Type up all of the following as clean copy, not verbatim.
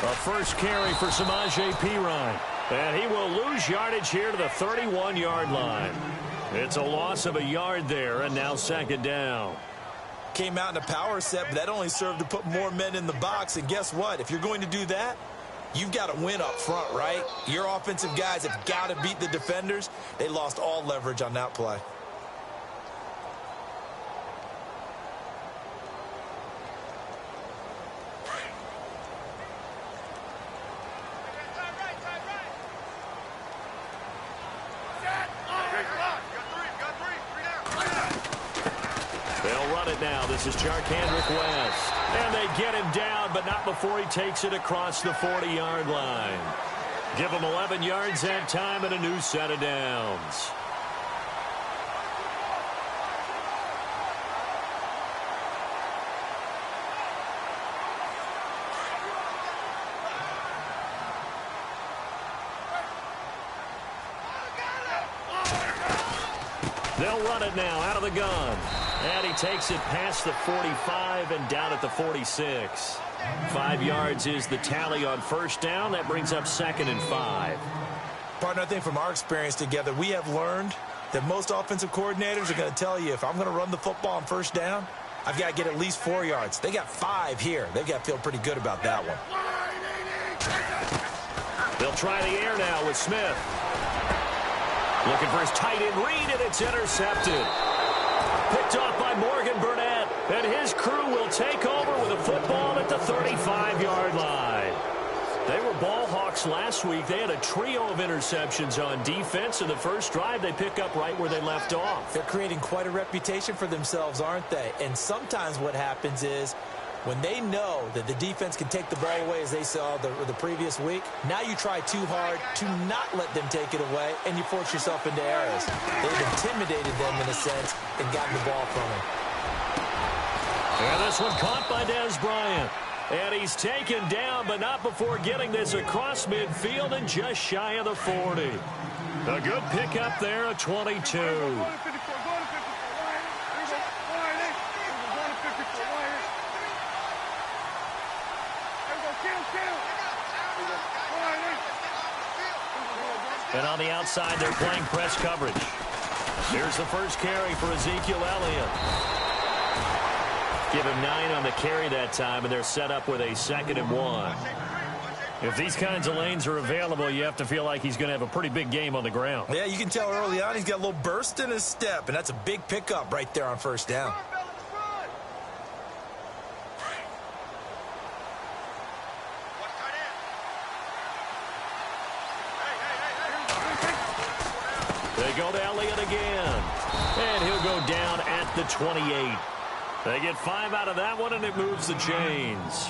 A first carry for Samaje Perine. And he will lose yardage here to the 31-yard line. It's a loss of a yard there, and now second down. Came out in a power set, but that only served to put more men in the box. And guess what? If you're going to do that, you've got to win up front, right? Your offensive guys have got to beat the defenders. They lost all leverage on that play. Now this is Charkandrick West, and they get him down, but not before he takes it across the 40-yard line. Give him 11 yards that time and a new set of downs. They'll run it now out of the gun. And he takes it past the 45 and down at the 46. 5 yards is the tally on first down. That brings up 2nd and 5. Partner, I think from our experience together, we have learned that most offensive coordinators are going to tell you, if I'm going to run the football on first down, I've got to get at least 4 yards. They got 5 here. They've got to feel pretty good about that one. They'll try the air now with Smith. Looking for his tight end read, and it's intercepted. Picked off by Morgan Burnett, and his crew will take over with a football at the 35-yard line. They were ball hawks last week. They had a trio of interceptions on defense. In the first drive, they pick up right where they left off. They're creating quite a reputation for themselves, aren't they? And sometimes what happens is, when they know that the defense can take the ball away, as they saw the previous week, now you try too hard to not let them take it away, and you force yourself into errors. They've intimidated them in a sense and gotten the ball from them. And this one caught by Dez Bryant. And he's taken down, but not before getting this across midfield and just shy of the 40. A good pickup there, a 22. And on the outside, they're playing press coverage. Here's the first carry for Ezekiel Elliott. Give him 9 on the carry that time, and they're set up with a 2nd and 1. If these kinds of lanes are available, you have to feel like he's going to have a pretty big game on the ground. Yeah, you can tell early on he's got a little burst in his step, and that's a big pickup right there on first down. They go to Elliott again, and he'll go down at the 28. They get 5 out of that one, and it moves the chains.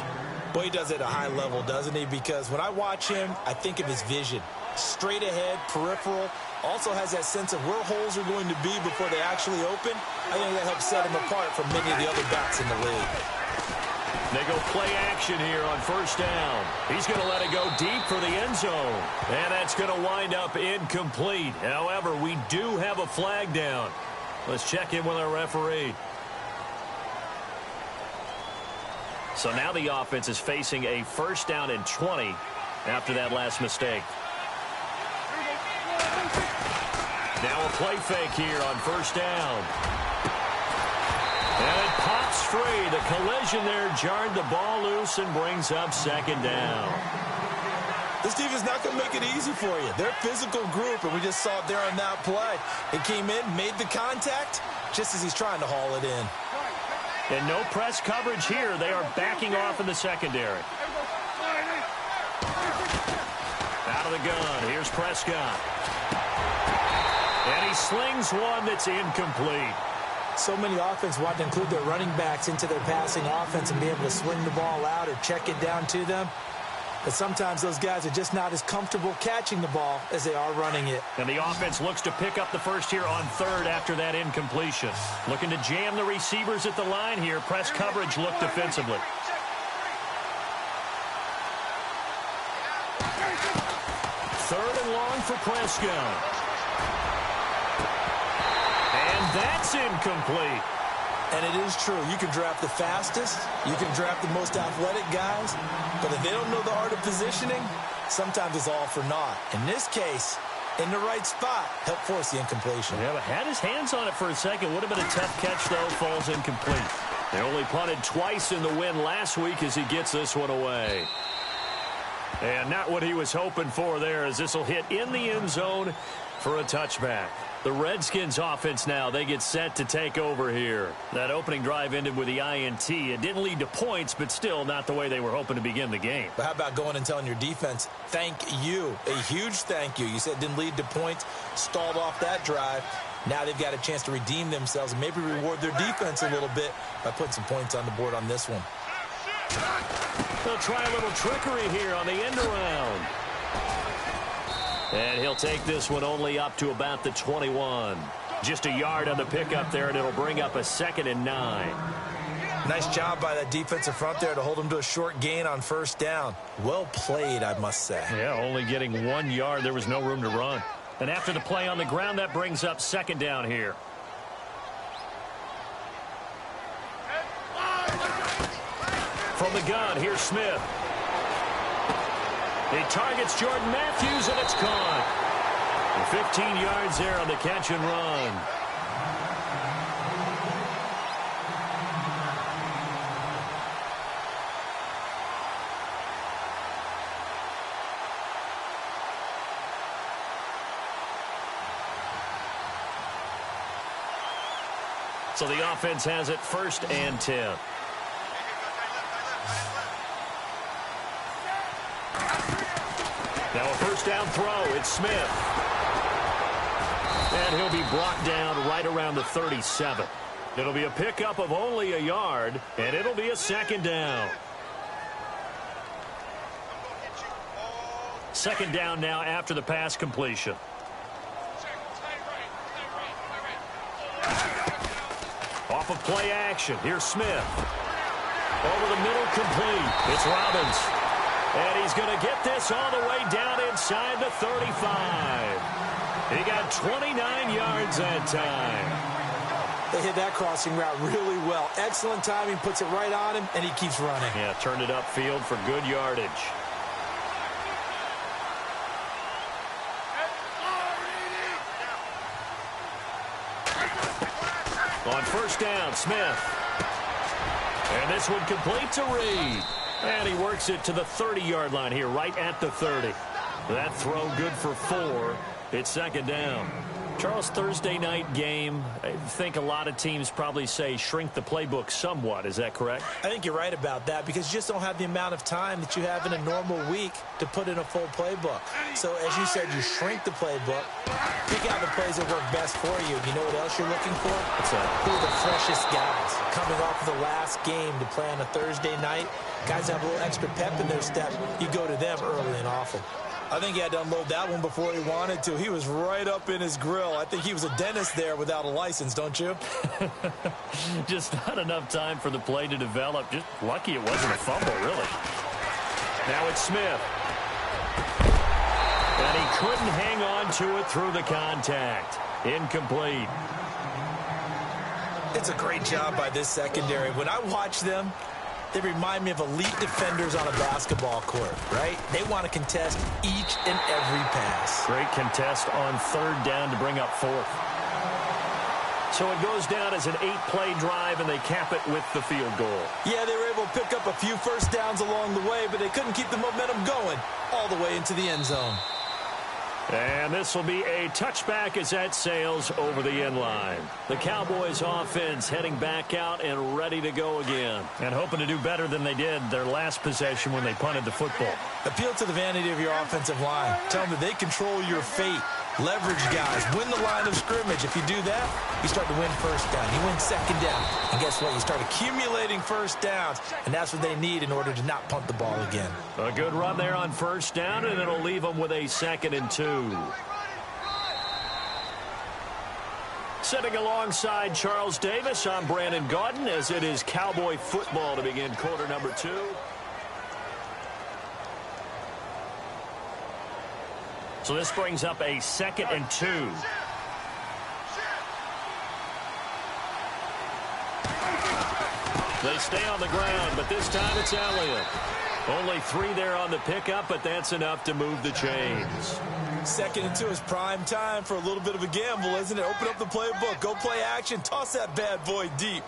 Boy, he does it at a high level, doesn't he? Because when I watch him, I think of his vision. Straight ahead, peripheral. Also has that sense of where holes are going to be before they actually open. I think that helps set him apart from many of the other backs in the league. They go play action here on first down. He's going to let it go deep for the end zone. And that's going to wind up incomplete. However, we do have a flag down. Let's check in with our referee. So now the offense is facing a first down and 20 after that last mistake. Now a play fake here on first down. And it pops free. The collision there jarred the ball loose and brings up 2nd down. This defense is not going to make it easy for you. They're a physical group, and we just saw it there on that play. He came in, made the contact, just as he's trying to haul it in. And no press coverage here. They are backing off in the secondary. Out of the gun. Here's Prescott. And he slings one that's incomplete. So many offense want to include their running backs into their passing offense and be able to swing the ball out or check it down to them. But sometimes those guys are just not as comfortable catching the ball as they are running it. And the offense looks to pick up the first here on 3rd after that incompletion. Looking to jam the receivers at the line here. Press coverage look defensively. 3rd and long for Prescott. And that's incomplete. And it is true. You can draft the fastest. You can draft the most athletic guys. But if they don't know the art of positioning, sometimes it's all for naught. In this case, in the right spot, helped force the incompletion. Yeah, but had his hands on it for a second. Would have been a tough catch, though. Falls incomplete. They only punted twice in the win last week as he gets this one away. And not what he was hoping for there, as this will hit in the end zone for a touchback. The Redskins offense now, they get set to take over here. That opening drive ended with the INT. It didn't lead to points, but still not the way they were hoping to begin the game. But how about going and telling your defense, thank you, a huge thank you. You said it didn't lead to points, stalled off that drive. Now they've got a chance to redeem themselves and maybe reward their defense a little bit by putting some points on the board on this one. They'll try a little trickery here on the end around. And he'll take this one only up to about the 21. Just a yard on the pickup there, and it'll bring up a 2nd and 9. Nice job by that defensive front there to hold him to a short gain on first down. Well played, I must say. Yeah, only getting 1 yard. There was no room to run. And after the play on the ground, that brings up 2nd down here. From the gun, here's Smith. He targets Jordan Matthews, and it's caught. 15 yards there on the catch and run. So the offense has it 1st and 10. Now a first down throw. It's Smith. And he'll be brought down right around the 37. It'll be a pickup of only a yard, and it'll be a 2nd down. 2nd down now after the pass completion. Off of play action. Here's Smith. Over the middle, complete. It's Robbins. And he's going to get this all the way down inside the 35. He got 29 yards that time. They hit that crossing route really well. Excellent timing, puts it right on him, and he keeps running. Yeah, turned it upfield for good yardage. On first down, Smith. And this one complete to Reed. And he works it to the 30-yard line here, right at the 30. That throw good for 4. It's 2nd down. Charles, Thursday night game, I think a lot of teams probably say shrink the playbook somewhat. Is that correct? I think you're right about that because you just don't have the amount of time that you have in a normal week to put in a full playbook. So, as you said, you shrink the playbook, pick out the plays that work best for you. You know what else you're looking for? What's that? Who are the freshest guys coming off of the last game to play on a Thursday night? Guys have a little extra pep in their step. You go to them early and often. I think he had to unload that one before he wanted to. He was right up in his grill. I think he was a dentist there without a license, don't you? Just not enough time for the play to develop. Just lucky it wasn't a fumble, really. Now it's Smith. And he couldn't hang on to it through the contact. Incomplete. It's a great job by this secondary. When I watch them, they remind me of elite defenders on a basketball court, right? They want to contest each and every pass. Great contest on 3rd down to bring up 4th. So it goes down as an 8-play drive, and they cap it with the field goal. Yeah, they were able to pick up a few first downs along the way, but they couldn't keep the momentum going all the way into the end zone. And this will be a touchback as that sails over the end line. The Cowboys offense heading back out and ready to go again. And hoping to do better than they did their last possession when they punted the football. Appeal to the vanity of your offensive line. Tell them that they control your fate. Leverage guys. Win the line of scrimmage. If you do that, you start to win first down. You win 2nd down. And guess what? You start accumulating first downs. And that's what they need in order to not punt the ball again. A good run there on first down, and it'll leave them with a 2nd and 2. Sitting alongside Charles Davis, I'm Brandon Gaudin, as it is Cowboy football to begin quarter number 2. So this brings up a 2nd and 2. They stay on the ground, but this time it's Elliott. Only 3 there on the pickup, but that's enough to move the chains. 2nd and 2 is prime time for a little bit of a gamble, isn't it? Open up the playbook, go play action, toss that bad boy deep.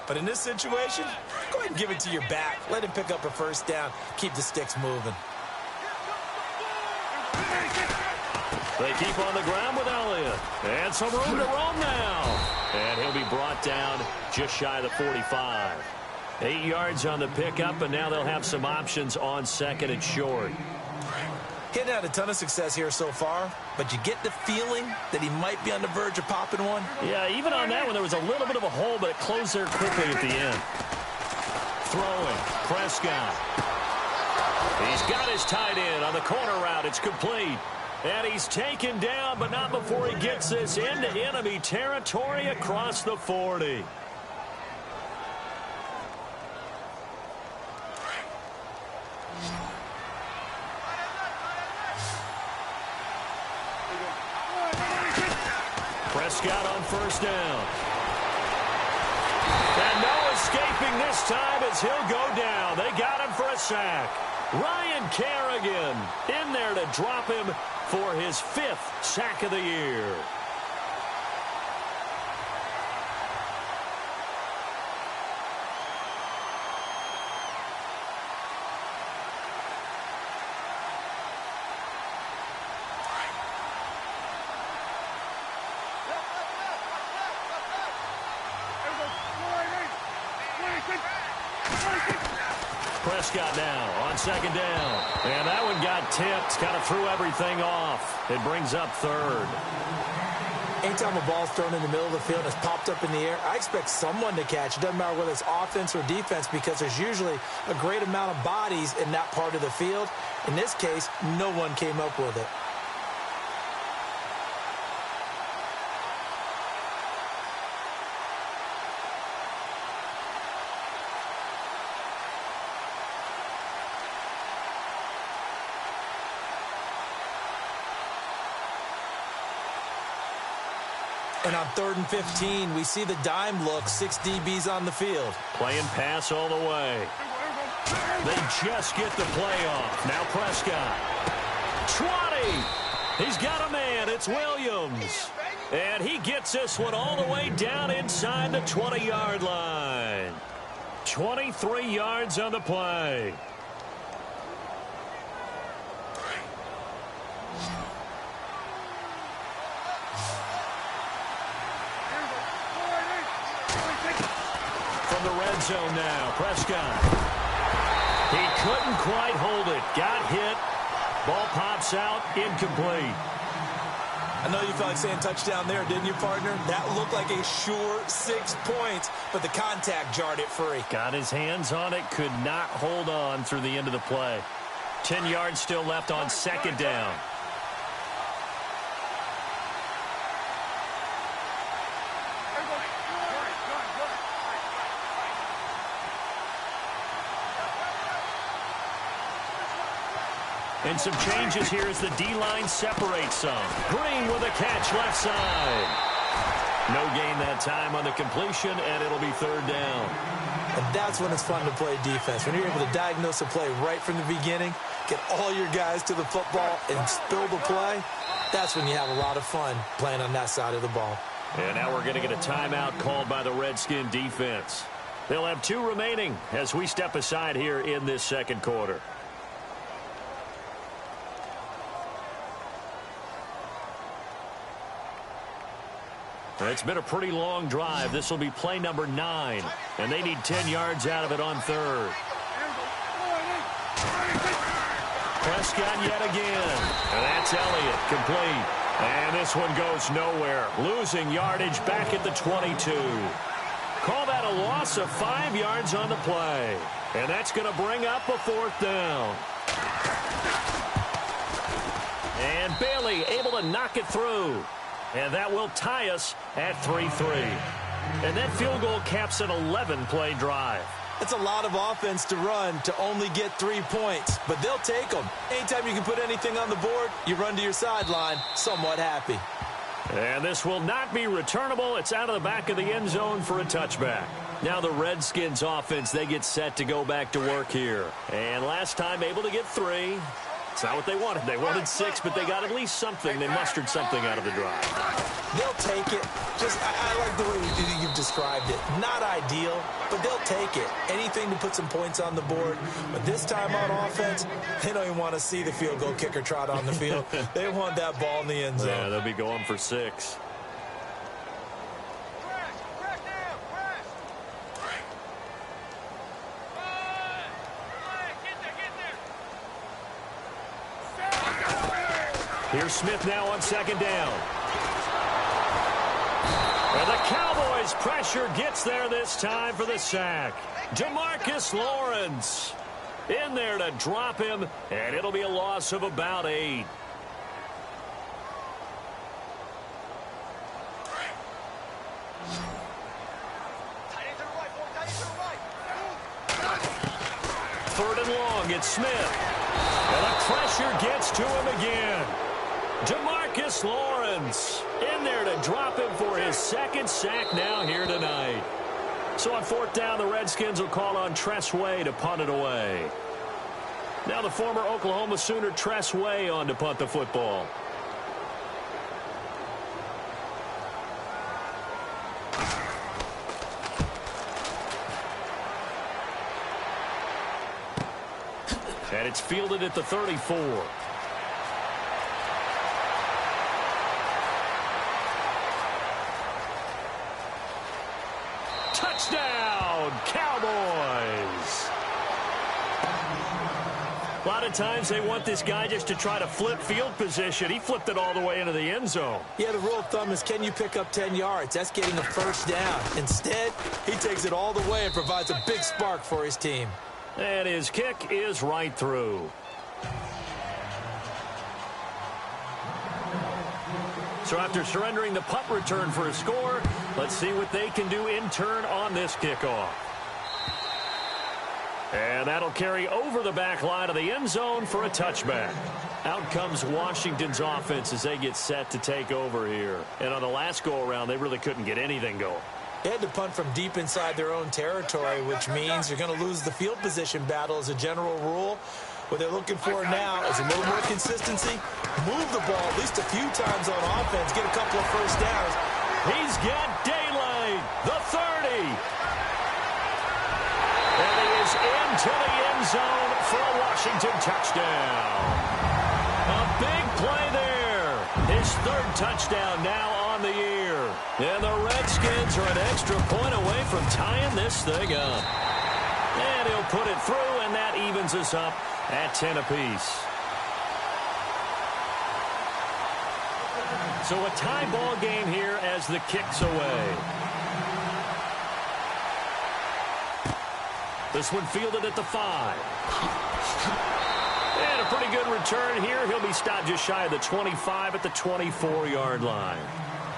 But in this situation, go ahead and give it to your back. Let him pick up a first down. Keep the sticks moving. They keep on the ground with Elliott. And some room to roam now. And he'll be brought down just shy of the 45. 8 yards on the pickup, and now they'll have some options on 2nd and short. Getting had a ton of success here so far, but you get the feeling that he might be on the verge of popping one. Yeah, even on that one, there was a little bit of a hole, but it closed there quickly at the end. Throwing, Prescott. He's got his tight end on the corner route. It's complete. And he's taken down, but not before he gets this into enemy territory across the 40. Prescott on first down. And no escaping this time as he'll go down. They got him for a sack. Ryan Kerrigan in there to drop him for his 5th sack of the year. Prescott now on 2nd down. And that one got tipped. Kind of threw everything off. It brings up 3rd. Anytime a ball's thrown in the middle of the field and it's popped up in the air, I expect someone to catch. It doesn't matter whether it's offense or defense because there's usually a great amount of bodies in that part of the field. In this case, no one came up with it. And on 3rd and 15, we see the dime look, 6 DBs on the field. Playing pass all the way. They just get the play off. Now Prescott. 20. He's got a man. It's Williams. And he gets this one all the way down inside the 20-yard line. 23 yards on the play. The red zone now. Prescott. He couldn't quite hold it. Got hit. Ball pops out. Incomplete. I know you felt like saying touchdown there, didn't you, partner? That looked like a sure 6 points, but the contact jarred it free. Got his hands on it. Could not hold on through the end of the play. 10 yards still left on 2nd down. And some changes here as the D-line separates some. Green with a catch left side. No gain that time on the completion, and it'll be 3rd down. And that's when it's fun to play defense. When you're able to diagnose a play right from the beginning, get all your guys to the football, and spill the play, that's when you have a lot of fun playing on that side of the ball. And now we're going to get a timeout called by the Redskin defense. They'll have 2 remaining as we step aside here in this 2nd quarter. It's been a pretty long drive. This will be play number 9, and they need 10 yards out of it on 3rd. Prescott yet again, and that's Elliott, complete. And this one goes nowhere, losing yardage back at the 22. Call that a loss of 5 yards on the play, and that's going to bring up a 4th down. And Bailey able to knock it through. And that will tie us at 3-3. And that field goal caps an 11-play drive. It's a lot of offense to run to only get 3 points, but they'll take them. Anytime you can put anything on the board, you run to your sideline somewhat happy. And this will not be returnable. It's out of the back of the end zone for a touchback. Now the Redskins offense, they get set to go back to work here. And last time able to get 3. It's not what they wanted. They wanted 6, but they got at least something. They mustered something out of the drive. They'll take it. I like the way you've described it. Not ideal, but they'll take it. Anything to put some points on the board. But this time on offense, they don't even want to see the field goal kicker trot on the field. They want that ball in the end zone. Yeah, they'll be going for 6. Here's Smith now on 2nd down. And the Cowboys' pressure gets there this time for the sack. Demarcus Lawrence in there to drop him, and it'll be a loss of about 8. Third and long, it's Smith. And the pressure gets to him again. Demarcus Lawrence in there to drop him for his 2nd sack now here tonight. So on 4th down, the Redskins will call on Tress Way to punt it away. Now the former Oklahoma Sooner Tress Way on to punt the football. And it's fielded at the 34. Touchdown, Cowboys. A lot of times they want this guy just to try to flip field position. He flipped it all the way into the end zone. Yeah, the rule of thumb is, can you pick up 10 yards? That's getting a 1st down. Instead, he takes it all the way and provides a big spark for his team. And his kick is right through. So after surrendering the punt return for a score, let's see what they can do in turn on this kickoff. And that'll carry over the back line of the end zone for a touchback. Out comes Washington's offense as they get set to take over here. And on the last go-around, they really couldn't get anything going. They had to punt from deep inside their own territory, which means you're going to lose the field position battle as a general rule. What they're looking for now is a little more consistency, move the ball at least a few times on offense, get a couple of 1st downs. He's got daylight, the 30. And he is into the end zone for a Washington touchdown. A big play there. His 3rd touchdown now on the year. And the Redskins are an extra point away from tying this thing up. And he'll put it through, and that evens us up at 10 apiece. So a tie ball game here as the kick's away. This one fielded at the 5. And a pretty good return here. He'll be stopped just shy of the 25 at the 24-yard line.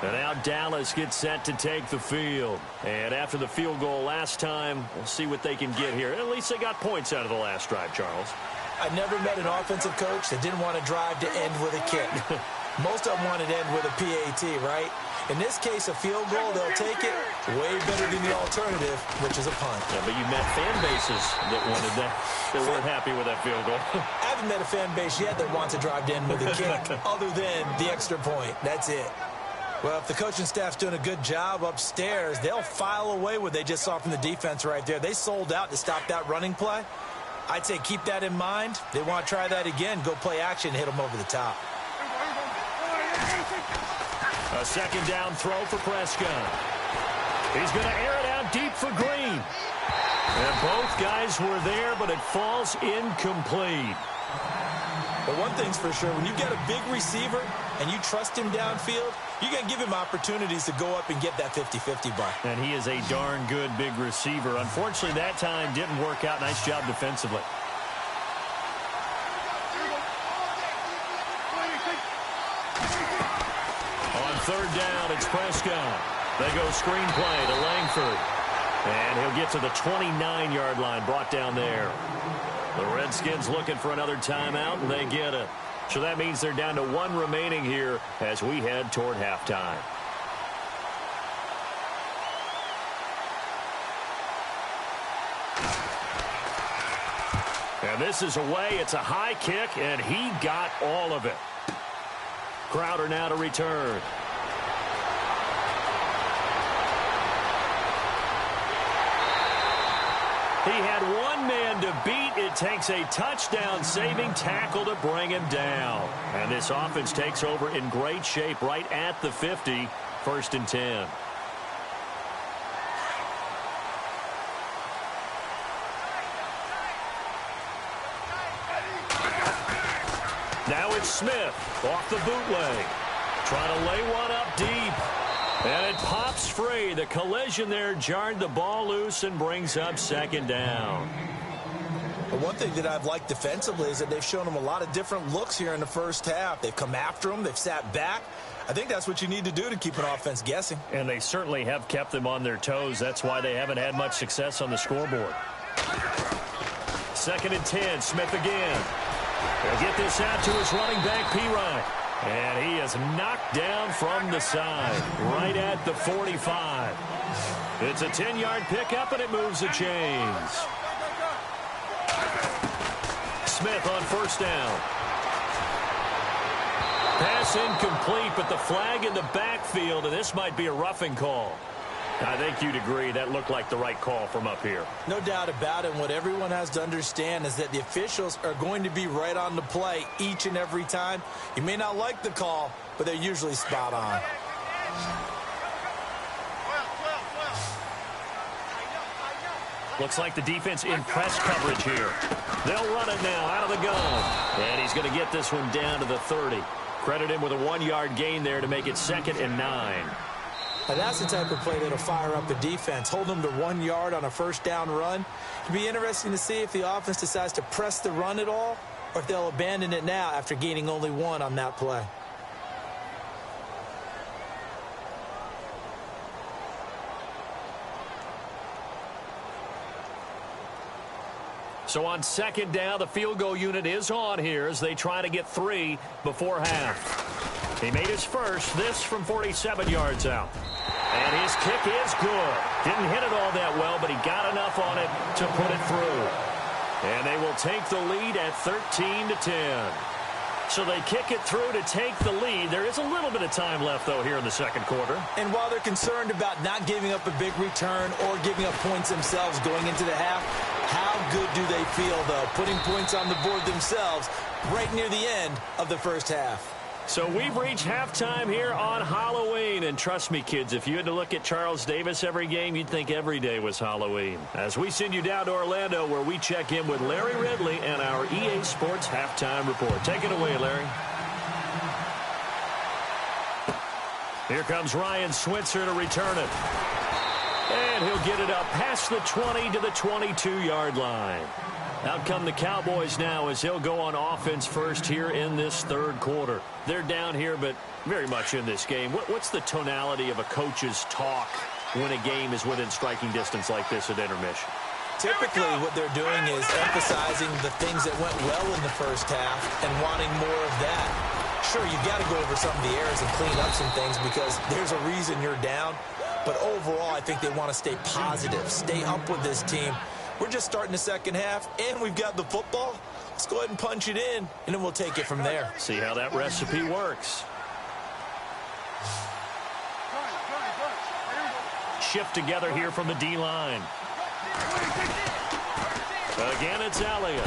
And now Dallas gets set to take the field. And after the field goal last time, we'll see what they can get here. At least they got points out of the last drive, Charles. I've never met an offensive coach that didn't want to drive to end with a kick. Most of them wanted to end with a PAT, right? In this case, a field goal, they'll take it way better than the alternative, which is a punt. Yeah, but you met fan bases that wanted that, that weren't happy with that field goal. I haven't met a fan base yet that wants to drive to end with a kick other than the extra point. That's it. Well, if the coaching staff's doing a good job upstairs, they'll file away what they just saw from the defense right there. They sold out to stop that running play. I'd say keep that in mind. They want to try that again. Go play action, hit them over the top. A 2nd down throw for Prescott. He's going to air it out deep for Green. And both guys were there, but it falls incomplete. But one thing's for sure, when you get a big receiver and you trust him downfield, you're going to give him opportunities to go up and get that 50-50 ball. And he is a darn good big receiver. Unfortunately, that time didn't work out. Nice job defensively. On 3rd down, it's Prescott. They go screenplay to Langford. And he'll get to the 29-yard line, brought down there. The Redskins looking for another timeout, and they get it. So that means they're down to 1 remaining here as we head toward halftime. this is away. It's a high kick, and he got all of it. Crowder now to return. He had one man to beat. It takes a touchdown-saving tackle to bring him down. And this offense takes over in great shape right at the 50, 1st and 10. Now it's Smith off the bootleg. Trying to lay one up deep. And it pops free. The collision there jarred the ball loose and brings up 2nd down. But one thing that I've liked defensively is that they've shown them a lot of different looks here in the first half. They've come after them. They've sat back. I think that's what you need to do to keep an offense guessing. And they certainly have kept them on their toes. That's why they haven't had much success on the scoreboard. 2nd and 10. Smith again. He'll get this out to his running back, Pirine. And he is knocked down from the side, right at the 45. It's a 10-yard pickup, and it moves the chains. Smith on 1st down. Pass incomplete, but the flag in the backfield, and this might be a roughing call. I think you'd agree that looked like the right call from up here. No doubt about it. What everyone has to understand is that the officials are going to be right on the play each and every time. You may not like the call, but they're usually spot on. Looks like the defense in press coverage here. They'll run it now out of the gun. And he's going to get this one down to the 30. Credit him with a 1-yard gain there to make it 2nd and 9. Now that's the type of play that'll fire up a defense. Hold them to 1 yard on a 1st down run. It'll be interesting to see if the offense decides to press the run at all or if they'll abandon it now after gaining only 1 on that play. So on 2nd down, the field goal unit is on here as they try to get 3 before half. He made his first, this from 47 yards out. And his kick is good. Didn't hit it all that well, but he got enough on it to put it through. And they will take the lead at 13-10. So they kick it through to take the lead. There is a little bit of time left, though, here in the 2nd quarter. And while they're concerned about not giving up a big return or giving up points themselves going into the half, how good do they feel, though, putting points on the board themselves right near the end of the first half? So we've reached halftime here on Halloween. And trust me, kids, if you had to look at Charles Davis every game, you'd think every day was Halloween. As we send you down to Orlando, where we check in with Larry Ridley and our EA Sports Halftime Report. Take it away, Larry. Here comes Ryan Switzer to return it. And he'll get it up past the 20 to the 22-yard line. Out come the Cowboys now as he'll go on offense first here in this 3rd quarter. They're down here, but very much in this game. What's the tonality of a coach's talk when a game is within striking distance like this at intermission? Typically, what they're doing is emphasizing the things that went well in the first half and wanting more of that. Sure, you've got to go over some of the errors and clean up some things because there's a reason you're down. But overall, I think they want to stay positive, stay up with this team. We're just starting the 2nd half, and we've got the football. Let's go ahead and punch it in, and then we'll take it from there. See how that recipe works. Shift together here from the D-line. Again, it's Elliott.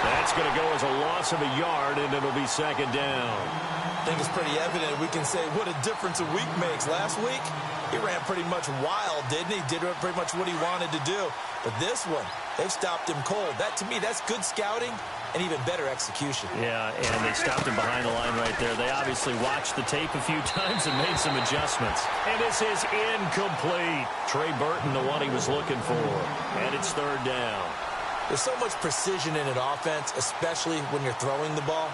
That's going to go as a loss of a yard, and it'll be 2nd down. I think it's pretty evident. We can say what a difference a week makes. Last week, he ran pretty much wild, didn't he? Did pretty much what he wanted to do. But this one, they've stopped him cold. That, to me, that's good scouting and even better execution. Yeah, and they stopped him behind the line right there. They obviously watched the tape a few times and made some adjustments. And this is incomplete. Trey Burton, the one he was looking for. And it's 3rd down. There's so much precision in an offense, especially when you're throwing the ball.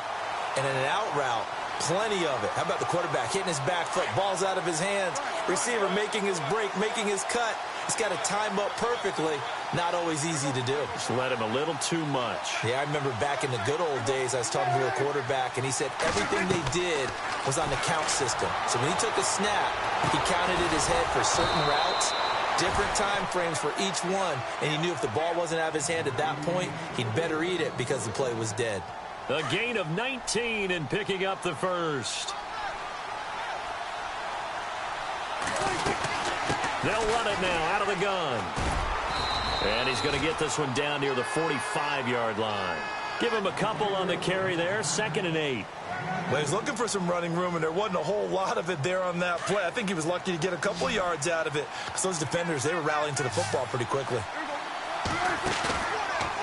And in an out route, plenty of it. How about the quarterback hitting his back foot, ball's out of his hands, receiver making his break, making his cut. He's got to time up perfectly. Not always easy to do. Just let him a little too much. Yeah, I remember back in the good old days, I was talking to a quarterback, and he said everything they did was on the count system. So when he took a snap, he counted in his head for certain routes different time frames for each one, and he knew if the ball wasn't out of his hand at that point, he'd better eat it because the play was dead. A gain of 19 and picking up the first. They'll run it now out of the gun. And he's going to get this one down near the 45-yard line. Give him a couple on the carry there, 2nd and 8. Well, he was looking for some running room, and there wasn't a whole lot of it there on that play. I think he was lucky to get a couple of yards out of it because those defenders, they were rallying to the football pretty quickly.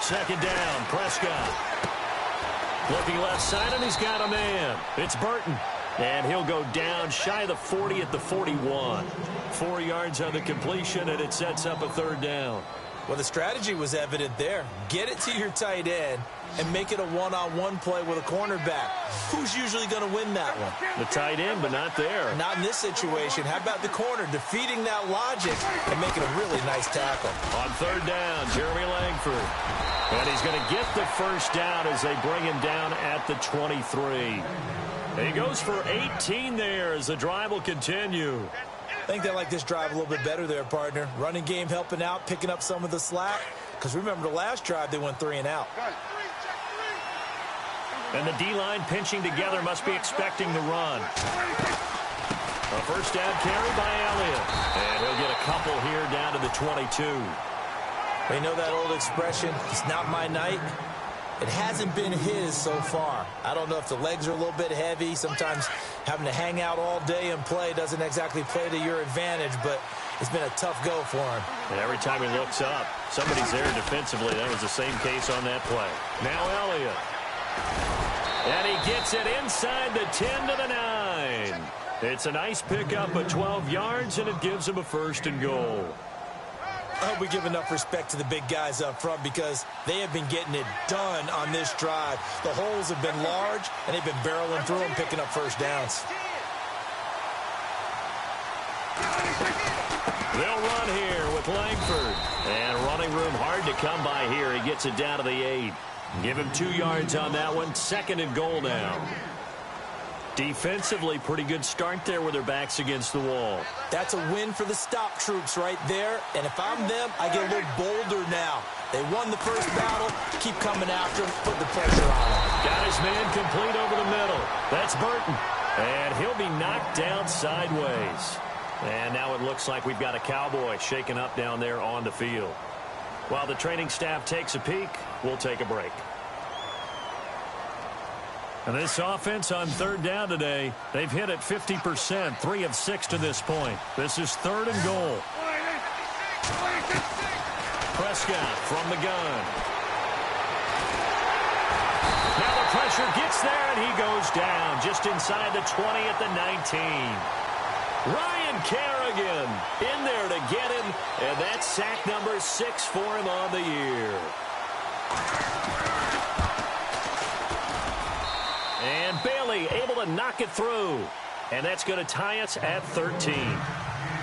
2nd down, Prescott. Looking left side, and he's got a man. It's Burton. And he'll go down shy of the 40 at the 41. 4 yards on the completion, and it sets up a 3rd down. Well, the strategy was evident there. Get it to your tight end and make it a one-on-one play with a cornerback. Who's usually going to win that one? The tight end, but not there. Not in this situation. How about the corner defeating that logic and making a really nice tackle? On 3rd down, Jeremy Langford. And he's going to get the first down as they bring him down at the 23. He goes for 18 there as the drive will continue. I think they like this drive a little bit better there, partner. Running game helping out, picking up some of the slack. Because remember, the last drive, they went 3 and out. And the D-line pinching together must be expecting the run. A first down carry by Elliott. And he'll get a couple here down to the 22. You know that old expression, it's not my night? It hasn't been his so far. I don't know if the legs are a little bit heavy. Sometimes having to hang out all day and play doesn't exactly play to your advantage, but it's been a tough go for him. And every time he looks up, somebody's there defensively. That was the same case on that play. Now Elliott. And he gets it inside the 10 to the 9. It's a nice pickup of 12 yards, and it gives him a 1st and goal. I hope we give enough respect to the big guys up front because they have been getting it done on this drive. The holes have been large, and they've been barreling through them, picking up first downs. They'll run here with Langford. And running room hard to come by here. He gets it down to the 8. Give him 2 yards on that one. 2nd and goal now. Defensively, pretty good start there with their backs against the wall. That's a win for the stop troops right there. And if I'm them, I get a little bolder now. They won the first battle. Keep coming after them. Put the pressure on them. Got his man complete over the middle. That's Burton. And he'll be knocked down sideways. And now it looks like we've got a Cowboy shaken up down there on the field. While the training staff takes a peek, we'll take a break. And this offense on 3rd down today, they've hit it 50%, 3 of 6 to this point. This is 3rd and goal. Prescott from the gun. Now the pressure gets there, and he goes down just inside the 20 at the 19. Ryan Kerrigan in there to get him, and that's sack number 6 for him on the year. And Bailey able to knock it through. And that's going to tie us at 13.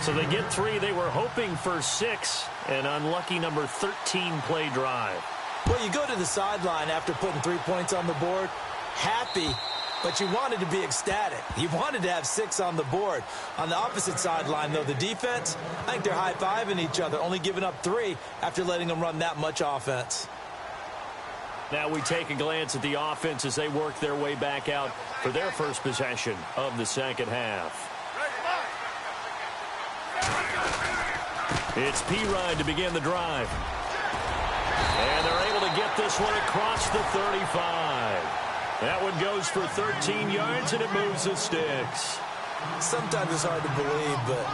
So they get 3. They were hoping for 6. An unlucky number 13 play drive. Well, you go to the sideline after putting 3 points on the board, happy, but you wanted to be ecstatic. You wanted to have 6 on the board. On the opposite sideline, though, the defense, I think they're high-fiving each other, only giving up 3 after letting them run that much offense. Now we take a glance at the offense as they work their way back out for their first possession of the 2nd half. It's P-Ride to begin the drive. And they're able to get this one across the 35. That one goes for 13 yards, and it moves the sticks. Sometimes it's hard to believe, but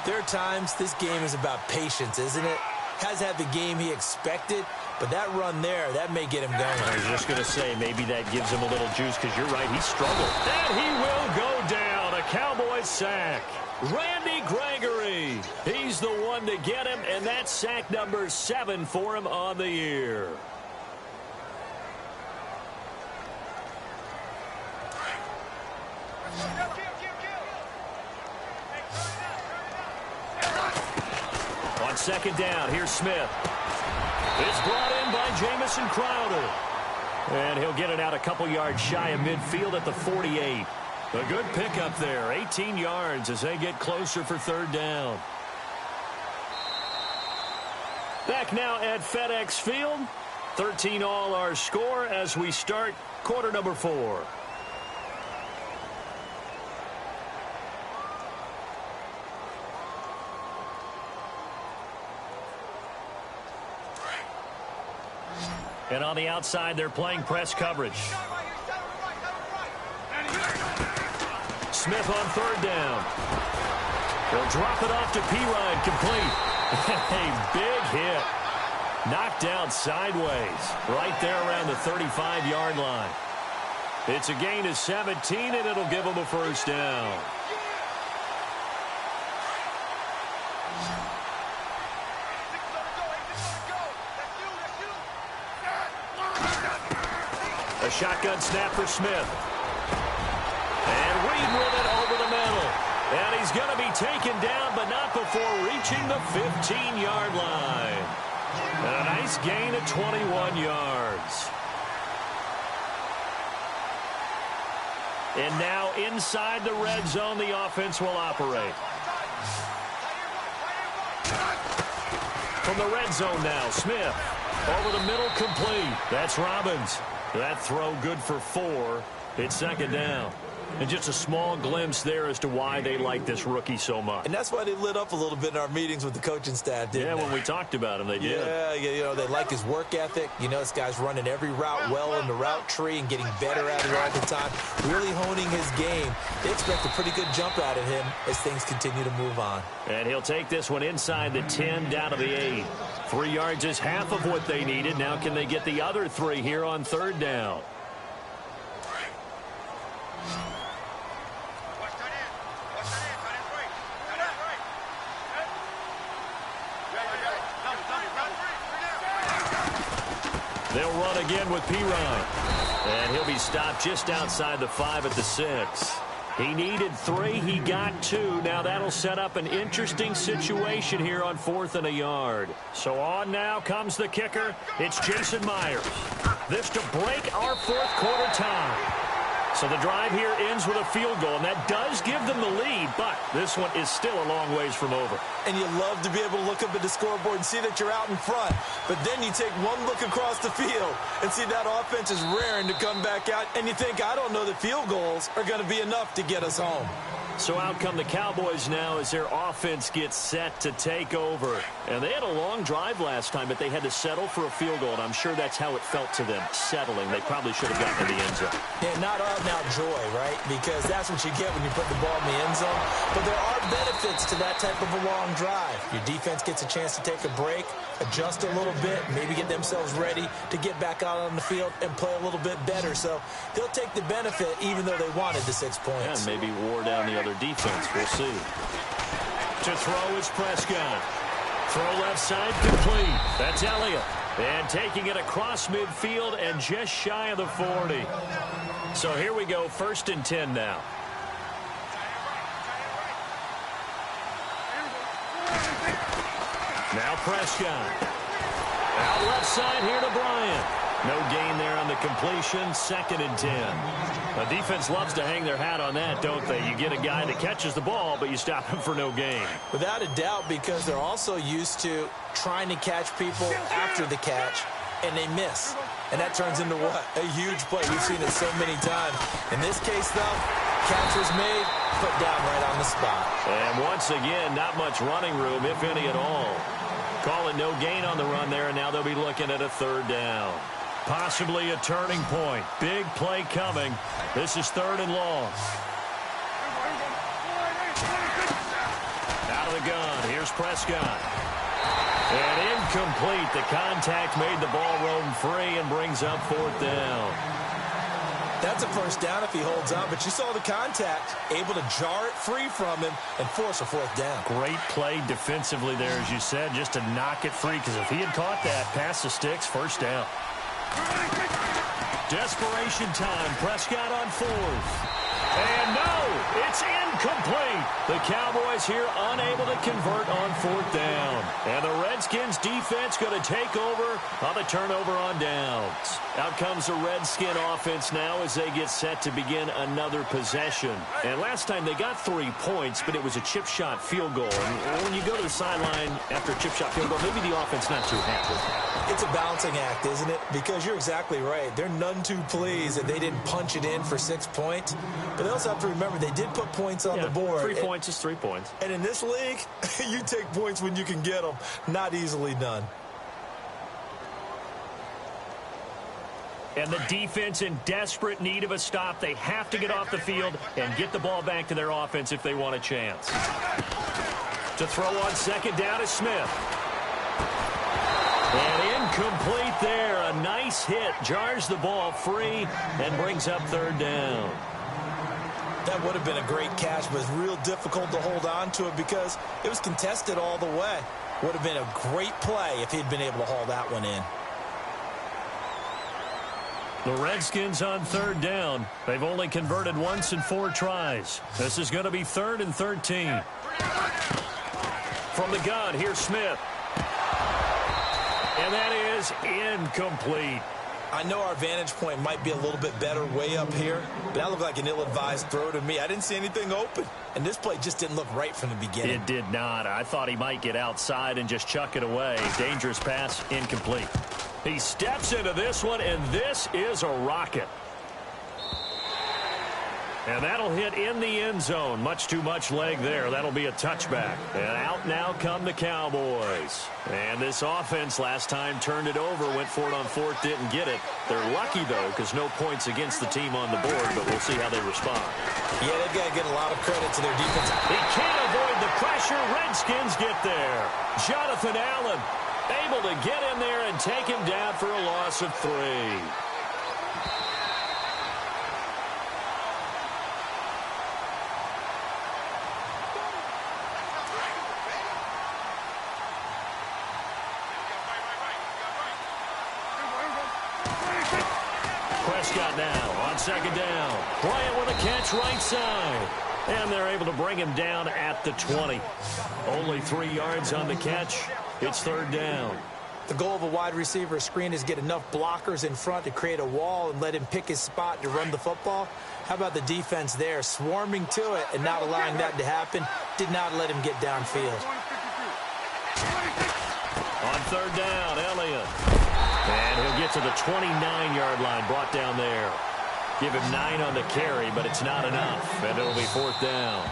there are times this game is about patience, isn't it? Has had the game he expected, but that run there, that may get him going. I was just going to say, maybe that gives him a little juice, because you're right, he struggled. And he will go down, a Cowboy sack. Randy Gregory, he's the one to get him, and that's sack number 7 for him on the year. On 2nd down, here's Smith. It's brought in by Jamison Crowder. And he'll get it out a couple yards shy of midfield at the 48. A good pickup there, 18 yards as they get closer for 3rd down. Back now at FedEx Field. 13-all our score as we start quarter number 4. And on the outside, they're playing press coverage. Smith on third down. He'll drop it off to Pirine, complete. A big hit. Knocked down sideways, right there around the 35-yard line. It's a gain of 17, and it'll give them a first down. A shotgun snap for Smith. And Reed with it over the middle. And he's going to be taken down, but not before reaching the 15-yard line. And a nice gain of 21 yards. And now inside the red zone, the offense will operate. From the red zone now, Smith. Over the middle, complete. That's Robbins. That throw good for 4. It's second down. And just a small glimpse there as to why they like this rookie so much. And that's why they lit up a little bit in our meetings with the coaching staff, didn't they? When we talked about him, they did. Yeah, you know, they like his work ethic. You know, this guy's running every route well in the route tree and getting better at it all the time, really honing his game. They expect a pretty good jump out of him as things continue to move on. And he'll take this one inside the 10 down to the 8. 3 yards is half of what they needed. Now can they get the other 3 here on third down? They'll run again with Pirine. And he'll be stopped just outside the 5 at the 6. He needed 3. He got 2. Now that'll set up an interesting situation here on 4th and a yard. So on now comes the kicker. It's Jason Myers. This to break our 4th quarter tie. So the drive here ends with a field goal, and that does give them the lead, but this one is still a long ways from over. And you love to be able to look up at the scoreboard and see that you're out in front. But then you take one look across the field and see that offense is raring to come back out, and you think, I don't know that field goals are going to be enough to get us home. So out come the Cowboys now as their offense gets set to take over. And they had a long drive last time, but they had to settle for a field goal, and I'm sure that's how it felt to them, settling. They probably should have gotten in the end zone. Yeah, not out-and-out joy, right? Because that's what you get when you put the ball in the end zone. But there are benefits to that type of a long drive. Your defense gets a chance to take a break, adjust a little bit, maybe get themselves ready to get back out on the field and play a little bit better. So they'll take the benefit even though they wanted the 6 points. Yeah, maybe wore down the other defense. We'll see. To throw is Prescott. Throw left side, complete. That's Elliott. And taking it across midfield and just shy of the 40. So here we go, 1st and 10 now. Now Prescott. Out left side here to Bryant. No gain there on the completion. 2nd and 10. The defense loves to hang their hat on that, don't they? You get a guy that catches the ball, but you stop him for no gain. Without a doubt, because they're also used to trying to catch people after the catch, and they miss. And that turns into what? A huge play. We've seen it so many times. In this case, though, catch was made, put down right on the spot. And once again, not much running room, if any at all. Call it no gain on the run there, and now they'll be looking at a 3rd down. Possibly a turning point. Big play coming. This is 3rd and long. Out of the gun. Here's Prescott. And incomplete. The contact made the ball roam free and brings up 4th down. That's a first down if he holds on, but you saw the contact, able to jar it free from him and force a 4th down. Great play defensively there, as you said, just to knock it free, because if he had caught that, pass the sticks, 1st down. Desperation time. Prescott on 4th. And no, it's incomplete. The Cowboys here unable to convert on 4th down. And the Redskins defense going to take over on the turnover on downs. Out comes the Redskin offense now as they get set to begin another possession. And last time they got 3 points, but it was a chip shot field goal. And when you go to the sideline after a chip shot field goal, maybe the offense not too happy. It's a balancing act, isn't it? Because you're exactly right. They're none too pleased that they didn't punch it in for 6 points. But they also have to remember they did put points on the board. 3 points is 3 points. And in this league, you take points when you can get them. Not easily done. And the defense in desperate need of a stop. They have to get off the field and get the ball back to their offense if they want a chance. To throw on 2nd down is Smith. And incomplete there. A nice hit. Jars the ball free and brings up 3rd down. That would have been a great catch, but it's real difficult to hold on to it because it was contested all the way. Would have been a great play if he'd been able to haul that one in. The Redskins on 3rd down. They've only converted once in 4 tries. This is going to be 3rd and 13. From the gun, here's Smith. And that is incomplete. I know our vantage point might be a little bit better way up here, but that looked like an ill-advised throw to me. I didn't see anything open, and this play just didn't look right from the beginning. It did not. I thought he might get outside and just chuck it away. Dangerous pass, incomplete. He steps into this one, and this is a rocket. And that'll hit in the end zone. Much too much leg there. That'll be a touchback. And out now come the Cowboys. And this offense last time turned it over, went for it on 4th, didn't get it. They're lucky, though, because no points against the team on the board, but we'll see how they respond. Yeah, they've got to get a lot of credit to their defense. He can't avoid the pressure. Redskins get there. Jonathan Allen able to get in there and take him down for a loss of 3. Prescott now on 2nd down. Bryant with a catch right side. And they're able to bring him down at the 20. Only 3 yards on the catch. It's 3rd down. The goal of a wide receiver screen is get enough blockers in front to create a wall and let him pick his spot to run the football. How about the defense there, swarming to it and not allowing that to happen? Did not let him get downfield. On 3rd down, Elliott. And he'll get to the 29-yard line, brought down there. Give him 9 on the carry, but it's not enough, and it'll be 4th down.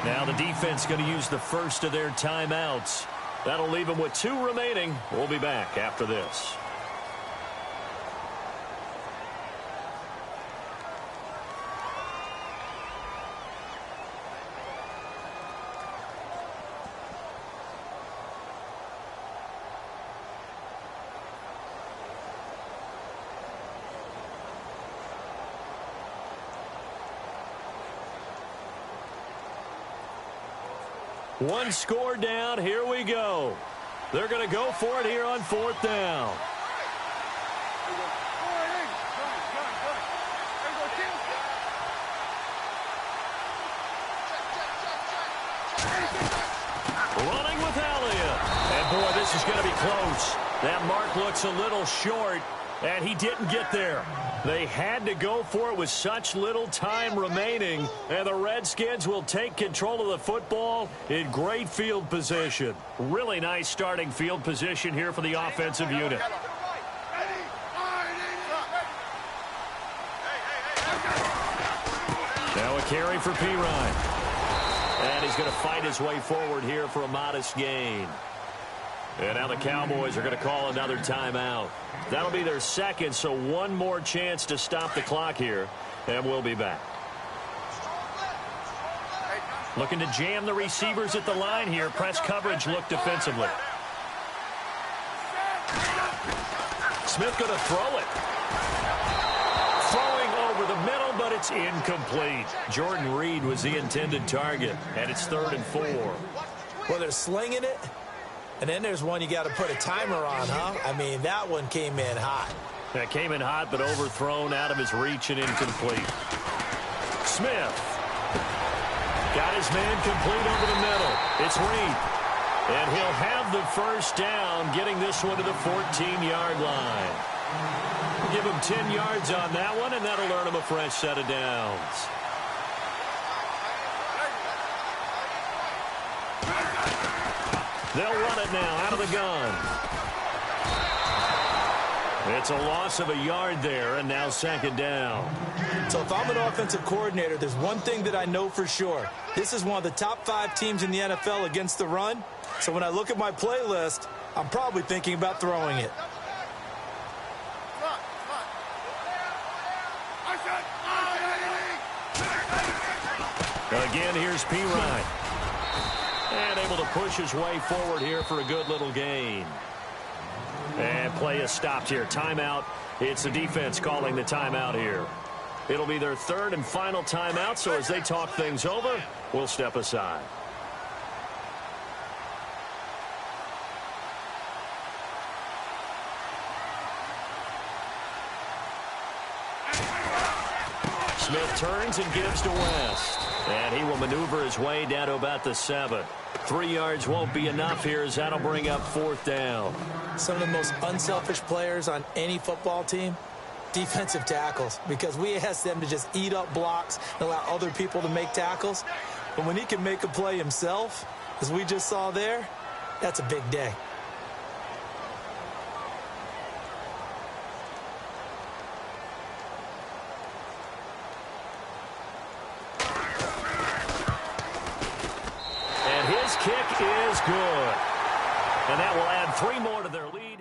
Now the defense going to use the first of their timeouts. That'll leave them with 2 remaining. We'll be back after this. One score down. Here we go. They're going to go for it here on 4th down. Running with Elliott. And, boy, this is going to be close. That mark looks a little short, and he didn't get there. They had to go for it with such little time remaining, and the Redskins will take control of the football in great field position. Really nice starting field position here for the offensive unit. Now a carry for Pirine. And he's going to fight his way forward here for a modest gain. And now the Cowboys are going to call another timeout. That'll be their second, so one more chance to stop the clock here, and we'll be back. Looking to jam the receivers at the line here. Press coverage look defensively. Smith going to throw it. Throwing over the middle, but it's incomplete. Jordan Reed was the intended target, and it's 3rd and 4. Well, they're slinging it. And then there's one you got to put a timer on, huh? I mean, that one came in hot. That came in hot, but overthrown out of his reach and incomplete. Smith. Got his man complete over the middle. It's Reed. And he'll have the first down, getting this one to the 14-yard line. Give him 10 yards on that one, and that'll earn him a fresh set of downs. They'll run it now out of the gun. It's a loss of a yard there, and now second down. So if I'm an offensive coordinator, there's one thing that I know for sure. This is one of the top 5 teams in the NFL against the run. So when I look at my playlist, I'm probably thinking about throwing it. Again, here's P. Ryan. And able to push his way forward here for a good little gain. And play is stopped here. Timeout. It's the defense calling the timeout here. It'll be their third and final timeout, so as they talk things over, we'll step aside. Smith turns and gives to West. And he will maneuver his way down to about the 7. 3 yards won't be enough here as that'll bring up fourth down. Some of the most unselfish players on any football team, defensive tackles, because we ask them to just eat up blocks and allow other people to make tackles. But when he can make a play himself, as we just saw there, that's a big day. His kick is good. And that will add 3 more to their lead.